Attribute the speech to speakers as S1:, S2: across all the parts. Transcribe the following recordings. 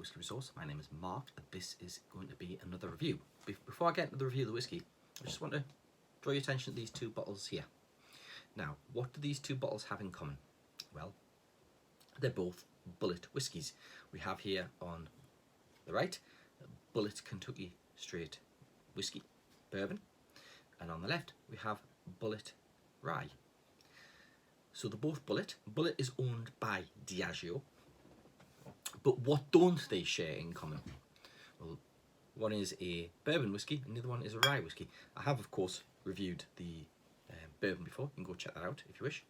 S1: Whiskey Resource. My name is Mark, and this is going to be another review. Before I get into the review of the whiskey, I just want to draw your attention to these two bottles here. Now, what do these two bottles have in common? Well, they're both Bulleit whiskies. We have here on the right, Bulleit Kentucky Straight Whiskey Bourbon, and on the left we have Bulleit Rye. So they're both Bulleit. Bulleit is owned by Diageo, but what don't they share in common? Well, one is a bourbon whiskey and the other one is a rye whiskey. I have, of course, reviewed the bourbon before. You can go check that out if you wish.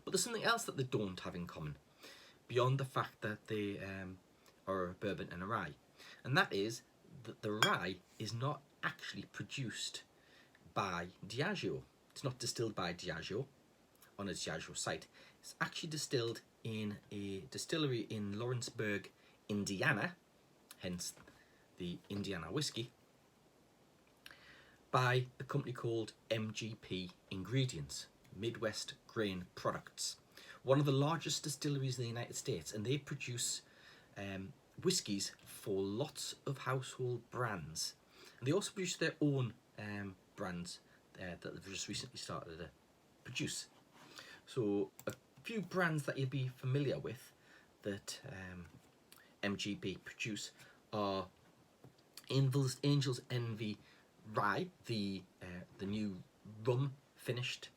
S1: But there's something else that they don't have in common, beyond the fact that they are a bourbon and a rye. And that is that the rye is not actually produced by Diageo. It's not distilled by Diageo on a Diageo site. It's actually distilled in a distillery in Lawrenceburg, Indiana, hence the Indiana whiskey, by a company called MGP Ingredients, Midwest Grain Products, one of the largest distilleries in the United States, and they produce whiskies for lots of household brands. And they also produce their own brands that they've just recently started to produce. So a few brands that you'll be familiar with that MGP produce are Angel's Envy Rye, the new rum finished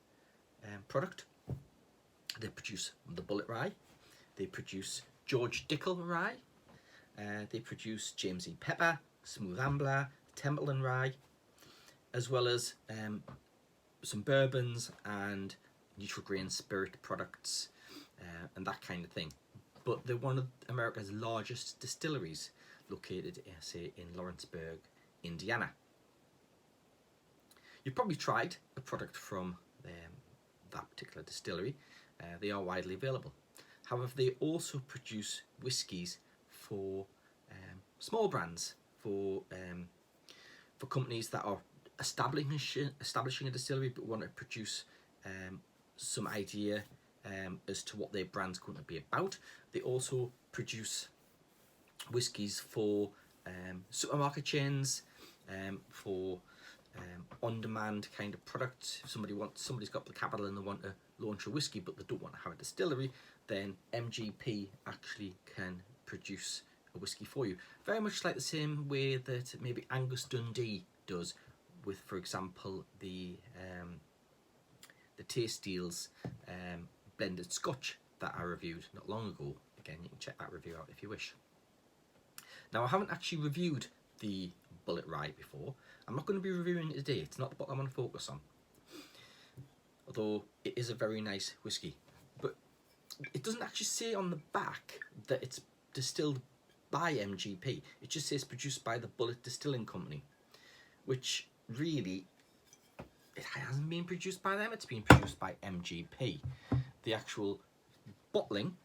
S1: product. They produce the Bulleit Rye. They produce George Dickel Rye. They produce James E. Pepper, Smooth Ambler, Templeton Rye, as well as some bourbons and neutral grain spirit products and that kind of thing. But they're one of America's largest distilleries, located, say, in Lawrenceburg, Indiana. You've probably tried a product from that particular distillery. They are widely available. However, they also produce whiskies for small brands, for companies that are establishing a distillery but want to produce some idea as to what their brand's going to be about. They also produce whiskies for supermarket chains, for on-demand kind of products. If somebody's got the capital and they want to launch a whiskey but they don't want to have a distillery, then MGP actually can produce a whiskey for you. Very much like the same way that maybe Angus Dundee does with, for example, the Taste Deals blended Scotch that I reviewed not long ago. Again, you can check that review out if you wish. Now, I haven't actually reviewed the Bulleit Rye before. I'm not going to be reviewing it today. It's not the bottle I want to focus on, although it is a very nice whiskey. But it doesn't actually say on the back that it's distilled by MGP. It just says produced by the Bulleit Distilling Company, which really, it hasn't been produced by them. It's been produced by MGP. The actual bottling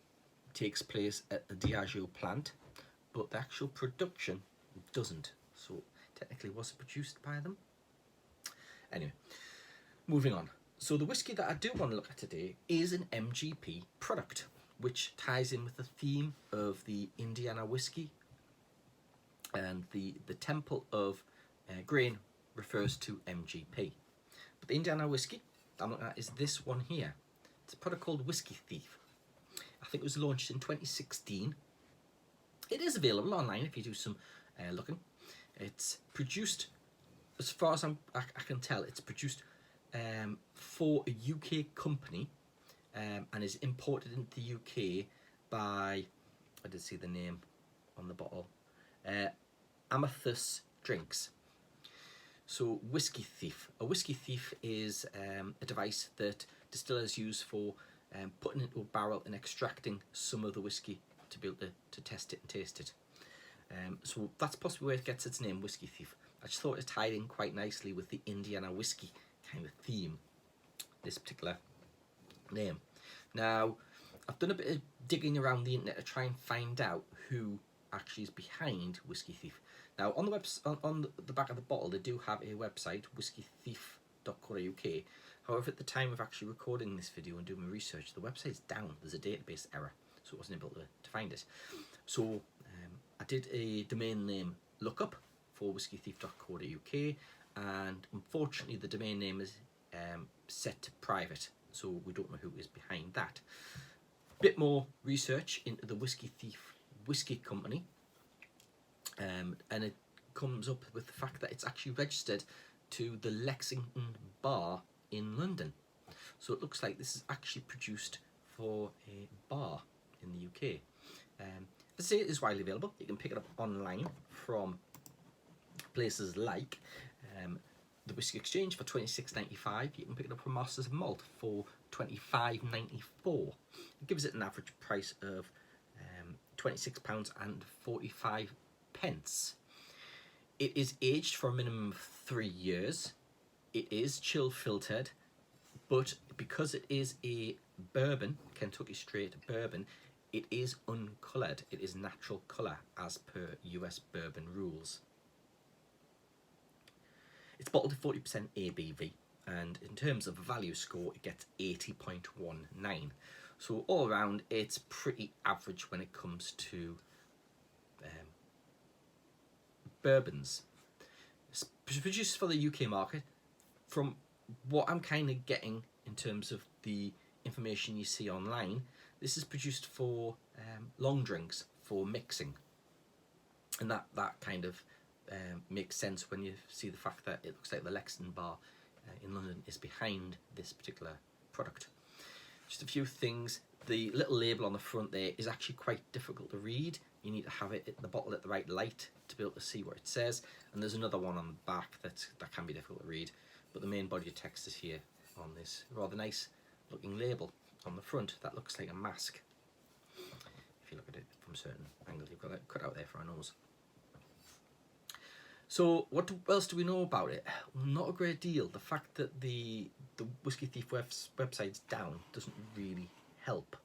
S1: takes place at the Diageo plant, but the actual production doesn't. So technically, was it produced by them? Anyway, moving on. So the whiskey that I do want to look at today is an MGP product, which ties in with the theme of the Indiana whiskey, and the temple of grain refers to MGP. But the Indiana whiskey I'm looking at is this one here. It's a product called Whiskey Thief. I think it was launched in 2016. It is available online if you do some looking. It's produced, as far as I can tell, it's produced for a UK company and is imported into the UK by, I did see the name on the bottle, Amethyst Drinks. So Whiskey Thief. A Whiskey Thief is a device that distillers use for putting it into a barrel and extracting some of the whiskey to be able to test it and taste it. So that's possibly where it gets its name, Whiskey Thief. I just thought it tied in quite nicely with the Indiana whiskey kind of theme, this particular name. Now, I've done a bit of digging around the internet to try and find out who actually is behind Whiskey Thief. Now, on the back of the bottle, they do have a website, whiskeythief.co.uk. However, at the time of actually recording this video and doing my research, the website's down. There's a database error, so I wasn't able to find it. So I did a domain name lookup for whiskythief.co.uk, and unfortunately the domain name is set to private, so we don't know who is behind that. Bit more research into the Whiskey Thief Whiskey Company, and it comes up with the fact that it's actually registered to the Lexington Bar in London. So it looks like this is actually produced for a bar in the UK. As I say, it is widely available. You can pick it up online from places like the Whisky Exchange for $26.95. You can pick it up from Masters of Malt for $25.94. It gives it an average price of £26.45. It is aged for a minimum of 3 years. It is chill filtered, but because it is a bourbon, Kentucky straight bourbon, it is uncoloured. It is natural colour as per US bourbon rules. It's bottled at 40% ABV, and in terms of value score, it gets 80.19. So all around, it's pretty average when it comes to bourbons. It's produced for the UK market. From what I'm kind of getting in terms of the information you see online, this is produced for long drinks, for mixing, and that kind of makes sense when you see the fact that it looks like the Lexington Bar in London is behind this particular product. Just a few things. The little label on the front there is actually quite difficult to read. You need to have it at the bottle at the right light to be able to see what it says, and there's another one on the back that can be difficult to read, but the main body of text is here on this rather nice looking label on the front that looks like a mask. If you look at it from certain angles, you've got that cut out there for our nose. So what else do we know about it? Not a great deal. The fact that the Whiskey Thief website's down doesn't really help.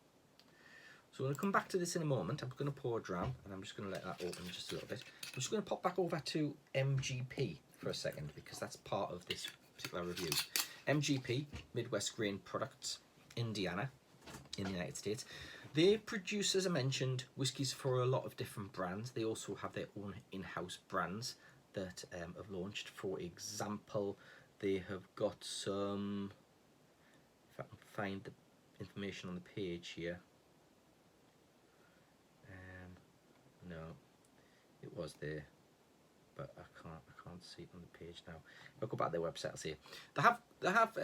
S1: So I'm going to come back to this in a moment. I'm going to pour it around, and I'm just going to let that open just a little bit. I'm just going to pop back over to MGP for a second, because that's part of this particular review. MGP, Midwest Grain Products, Indiana, in the United States. They produce, as I mentioned, whiskies for a lot of different brands. They also have their own in-house brands that have launched. For example, they have got some, if I can find the information on the page here. No, it was there, but I can't see it on the page now. If I go back to their website, I'll see it. They have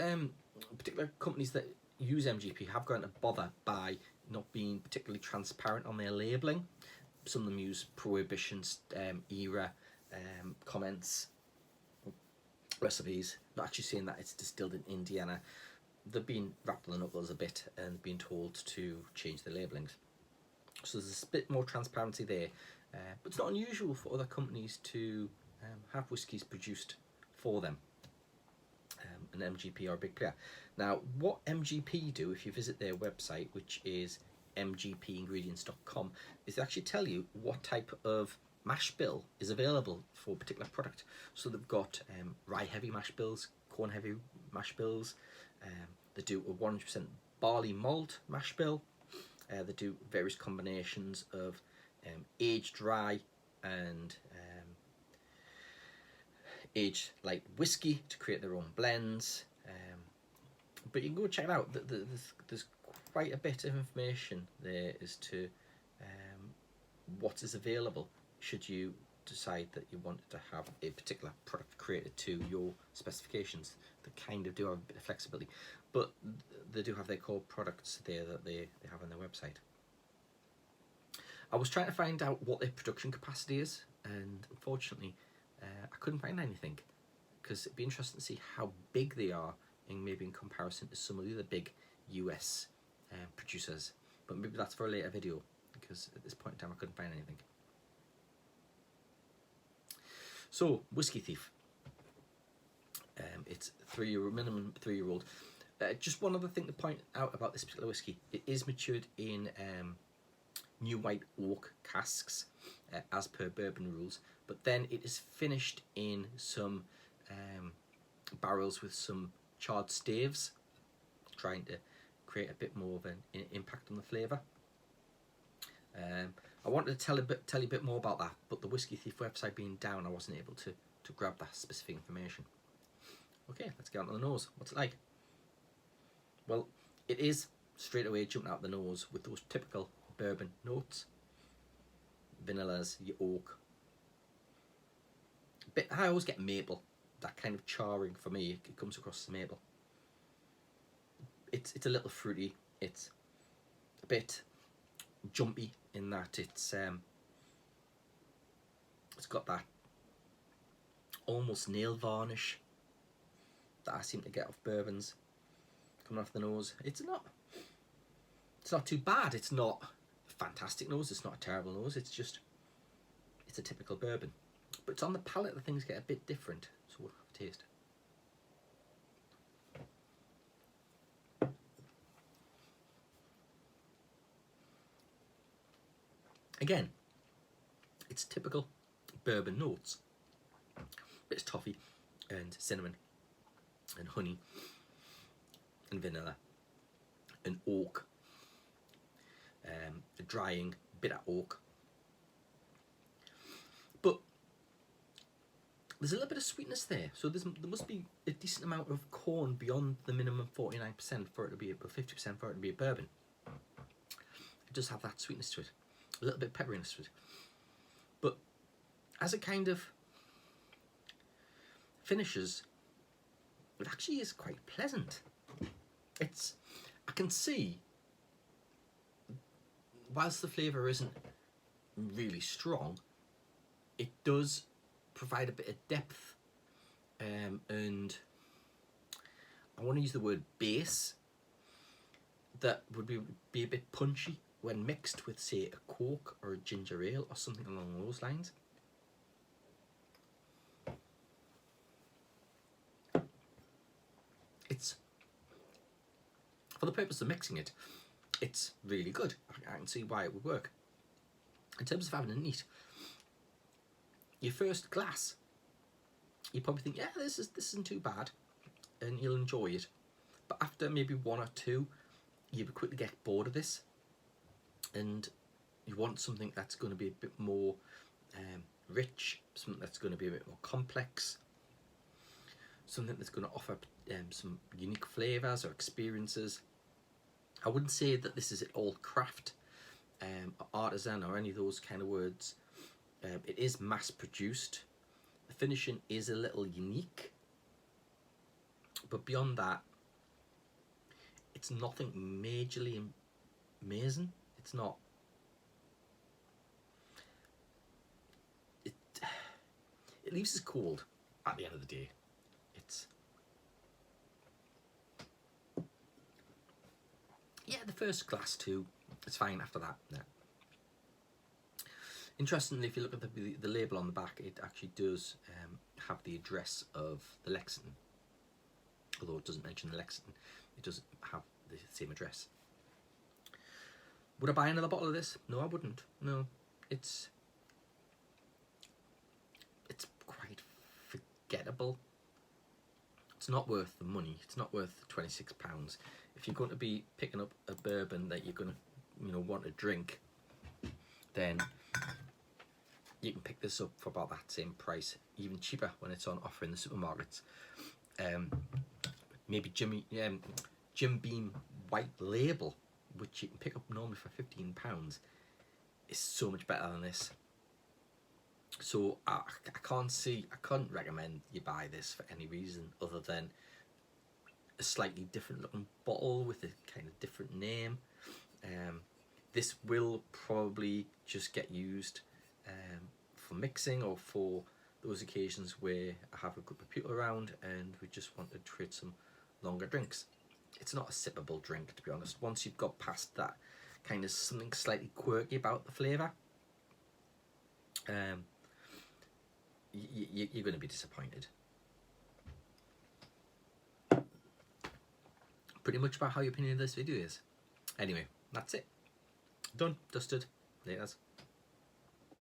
S1: particular companies that use MGP have gone to bother by not being particularly transparent on their labelling. Some of them use Prohibition era comments, recipes, not actually saying that it's distilled in Indiana. They've been rattling up us a bit and being told to change their labellings. So there's a bit more transparency there, but it's not unusual for other companies to have whiskies produced for them, and MGP are a big player. Now, what MGP do, if you visit their website, which is mgpingredients.com, is they actually tell you what type of mash bill is available for a particular product. So they've got rye heavy mash bills, corn heavy mash bills, they do a 100% barley malt mash bill. They do various combinations of aged rye and aged light whiskey to create their own blends. But you can go check it out. There's quite a bit of information there as to what is available should you decide that you wanted to have a particular product created to your specifications. They kind of do have a bit of flexibility, but they do have their core products there that they have on their website. I was trying to find out what their production capacity is, and unfortunately I couldn't find anything, because it'd be interesting to see how big they are, and maybe in comparison to some of the other big US producers, but maybe that's for a later video, because at this point in time I couldn't find anything. So, Whiskey Thief. It's minimum 3 year old. Just one other thing to point out about this particular whiskey: it is matured in new white oak casks, as per bourbon rules, but then it is finished in some barrels with some charred staves, trying to create a bit more of an impact on the flavour. I wanted to tell you a bit more about that, but the Whiskey Thief website being down, I wasn't able to grab that specific information. Okay, let's get on to the nose. What's it like? Well, it is straight away jumping out the nose with those typical bourbon notes. Vanillas, your oak. I always get maple. That kind of charring for me, it comes across as maple. It's a little fruity. It's a bit jumpy in that it's got that almost nail varnish that I seem to get off bourbons coming off the nose. It's not too bad. It's not a fantastic nose. It's not a terrible nose. It's a typical bourbon. But it's on the palate that things get a bit different. So we'll have a taste. Again, it's typical bourbon notes. It's toffee and cinnamon and honey and vanilla and oak, a drying bitter oak. But there's a little bit of sweetness there, so there must be a decent amount of corn beyond the minimum 49% for it to be 50% for it to be a bourbon. It does have that sweetness to it, a little bit of pepperiness to it. But as it kind of finishes, it actually is quite pleasant. I can see, whilst the flavour isn't really strong, it does provide a bit of depth, and I want to use the word base, that would be a bit punchy when mixed with, say, a Coke or a ginger ale or something along those lines. It's, for the purpose of mixing it, it's really good. I can see why it would work. In terms of having a neat, your first glass, you probably think, yeah, this isn't too bad, and you'll enjoy it. But after maybe one or two, you would quickly get bored of this, and you want something that's going to be a bit more rich, something that's going to be a bit more complex, something that's going to offer some unique flavours or experiences. I wouldn't say that this is at all craft, or artisan, or any of those kind of words. It is mass produced. The finishing is a little unique, but beyond that, it's nothing majorly amazing. It's not. It leaves us cold at the end of the day. Yeah, the first glass too, it's fine after that. Yeah. Interestingly, if you look at the label on the back, it actually does have the address of the Lexington. Although it doesn't mention the Lexington, it does have the same address. Would I buy another bottle of this? No, I wouldn't. No, it's quite forgettable. It's not worth the money. It's not worth £26. If you're going to be picking up a bourbon that you're going to, want to drink, then you can pick this up for about that same price, even cheaper when it's on offer in the supermarkets. Maybe Jim Beam White Label, which you can pick up normally for £15, is so much better than this. So I couldn't recommend you buy this for any reason other than a slightly different looking bottle with a kind of different name. This will probably just get used for mixing, or for those occasions where I have a group of people around and we just want to create some longer drinks. It's not a sippable drink, to be honest. Once you've got past that kind of something slightly quirky about the flavour, you're going to be disappointed. Pretty much about how your opinion of this video is. Anyway, that's it. Done, dusted, laters.